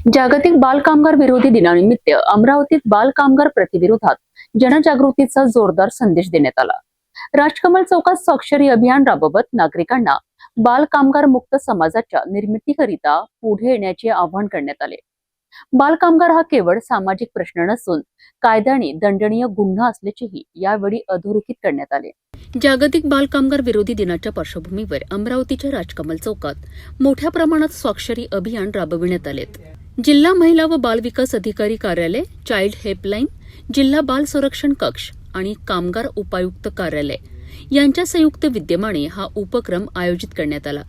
जागतिक बाल कामगार विरोधी दिनानिमित्त अमरावतीत बाल कामगार प्रतिविरोधात जनजागृतीचा जोरदार संदेश देण्यात आला। राजकमल चौकात स्वाक्षरी अभियान राबवत नागरिकांना बाल कामगार मुक्त समाजाच्या निर्मितीकरिता पुढे येण्याचे आवाहन करण्यात आले। बाल कामगार हा केवळ सामाजिक प्रश्न नसून कायद्याने दंडनीय गुन्हा असल्याचेही यावेळी अधोरेखित करण्यात आले। जागतिक बाल कामगार विरोधी दिनाच्या पार्श्वभूमीवर अमरावतीच्या राजकमल चौकात मोठ्या प्रमाणात स्वाक्षरी अभियान राबविण्यात आलेत। जिल्हा महिला व बाल विकास अधिकारी कार्यालय, चाइल्ड हेल्पलाईन, जिल्हा बाल संरक्षण कक्ष आणि कामगार उपायुक्त कार्यालय यांच्या संयुक्त विद्यमाने हा उपक्रम आयोजित करण्यात आला।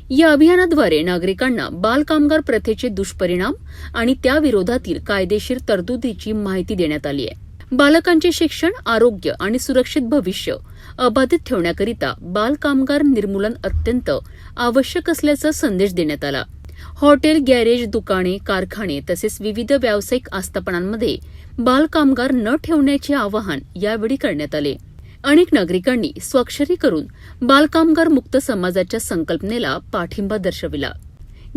या अभियानाद्वारे नागरिकांना बाल कामगार प्रथेचे दुष्परिणाम आणि त्या विरोधातील कायदेशीर तरतुदीची माहिती देण्यात आली आहे। बालकांचे शिक्षण, आरोग्य आणि सुरक्षित भविष्य अबाधित ठेवण्याकरिता बाल कामगार निर्मूलन अत्यंत आवश्यक असल्याचा संदेश देण्यात आला। हॉटेल, गॅरेज, दुकाने, कारखाने तसेच विविध व्यावसायिक आस्थापनांमध्ये बाल कामगार न ठेवण्याचे आवाहन यावेळी करण्यात आले। अनेक नागरिकांनी स्वाक्षरी करून बाल कामगार मुक्त समाजाच्या संकल्पनेला पाठिंबा दर्शविला।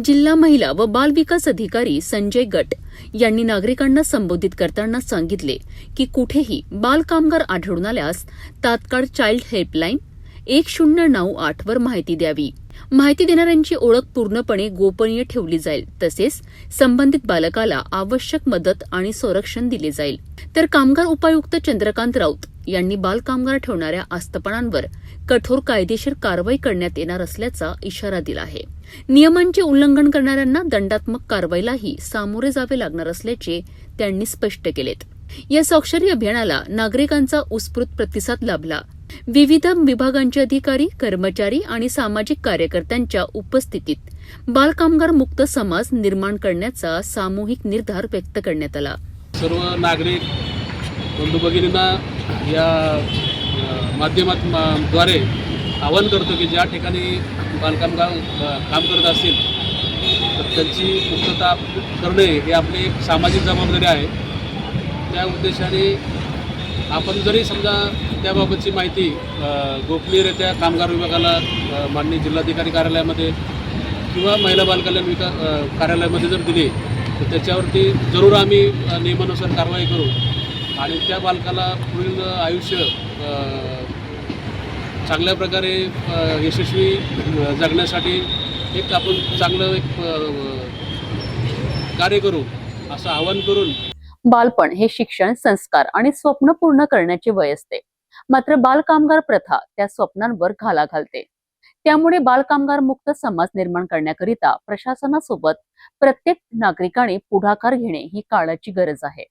जिल्हा महिला व बाल विकास अधिकारी संजय गट यांनी नागरिकांना संबोधित करताना सांगितले की कुठेही बाल कामगार आढळून आल्यास तात्काळ चाइल्ड हेल्पलाईन 1098 वर माहिती द्यावी। माहिती देणाऱ्यांची ओळख पूर्णपणे गोपनीय ठेवली जाईल, तसेच संबंधित बालकाला आवश्यक मदत आणि संरक्षण दिले जाईल। तर कामगार उपायुक्त चंद्रकांत राऊत यांनी बाल कामगार ठेवणाऱ्या आस्थापनांवर कठोर कायदेशीर कारवाई करण्यात येणार असल्याचा इशारा दिला आहे। नियमांचे उल्लंघन करणाऱ्यांना दंडात्मक कारवाईलाही सामोरे जावे लागणार असल्याचे त्यांनी स्पष्ट केलेत। या स्वाक्षरी अभियानाला नागरिकांचा उत्स्फूर्त प्रतिसाद लाभला। विविध विभागांचे अधिकारी, कर्मचारी आणि सामाजिक कार्यकर्त्यांच्या उपस्थितीत बाल कामगार मुक्त समाज निर्माण करण्याचा सामूहिक निर्धार व्यक्त करण्यात आला। सर्व नागरिक बंधू भगिनींना या माध्यमाद्वारे आवाहन करतो की ज्या ठिकाणी बालकामगार काम करत असतील तर त्यांची मुक्तता करणे हे आपली एक सामाजिक जबाबदारी आहे। त्या उद्देशाने आपण जरी समजा त्याबाबतची माहिती गोपनीयरित्या कामगार विभागाला माननीय जिल्हाधिकारी कार्यालयामध्ये किंवा महिला बाल कल्याण कार्यालयामध्ये जर दिली तर त्याच्यावरती जरूर आम्ही नियमानुसार कारवाई करू आणि त्या बालकाला पुढील आयुष्य चांगल्या प्रकारे यशस्वी जगण्यासाठी एक आपण चांगलं कार्य करू असं आवाहन करून। बालपण हे शिक्षण, संस्कार आणि स्वप्न पूर्ण करण्याचे वय असते, मात्र बाल कामगार प्रथा त्या स्वप्नांवर घाला घालते। त्यामुळे बाल कामगार मुक्त समाज निर्माण करण्याकरिता प्रशासनासोबत प्रत्येक नागरिकाने पुढाकार घेणे ही काळाची गरज आहे।